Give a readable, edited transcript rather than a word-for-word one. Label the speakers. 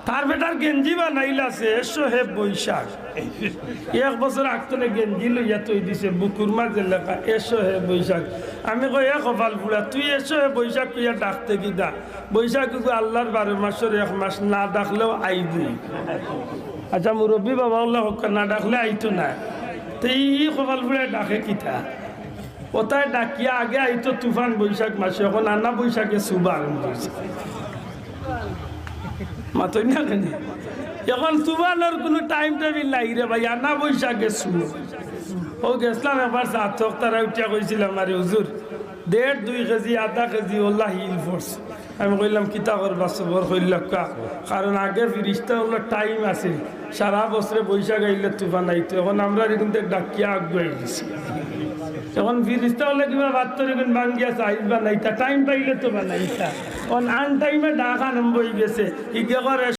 Speaker 1: তার বেটার গেঞ্জি বানাইলাছে এসো হে বৈশাখ। 1 বছর আগতনে গেঞ্জি লইয়া তৈ দিছে বুকুর মাঝে লেখা এসো হে বৈশাখ। আমি কই এ কপাল পুরা তুই এসো হে বৈশাখ কইয়া ডাকতে কি দা? বৈশাখ আল্লাহর 12 মাসের 1 মাস, না ডাকলেও আইবি। আচ্ছা মুরব্বী বাবা আল্লাহ হক না ডাকলে আইতো না, তো এই কপাল পুরা ডাকে কিতা? ওটাই ডাকিয়া আগে আইতো তুফান বৈশাখ মাসে, এখন আনা বৈশাখে সুবা আরম্ভ হয়েছে। মাতই না কেন এখন তুফানোর কোনো টাইম টেবিল নাই রে ভাই, আনা বৈশাখে সু। ও গেছিলাম একবার সার্থক তারা উঠিয়া কইছিলাম আরে হুজুর 1.5-2 কেজি আধা কেজি ওল্লা হিল ফোর্স। আমি কইলাম কিতা করবা সবর কইলাম, কারণ আগে ফিরিস্তা হলো টাইম আছে, সারা বছরে বৈশাখ আইলে তুফান আইতো, এখন আমরা কিন্তু ডাকিয়া আগুয়াই দিছি। এখন ফিরিস্তা হলে কিবা বাত্তর এখন ভাঙ্গিয়া চাইজ বানাইতা, টাইম পাইলে তো বানাইতা, এখন আন টাইমে ডাক আরম্ভ হয়ে গেছে। ইগে করে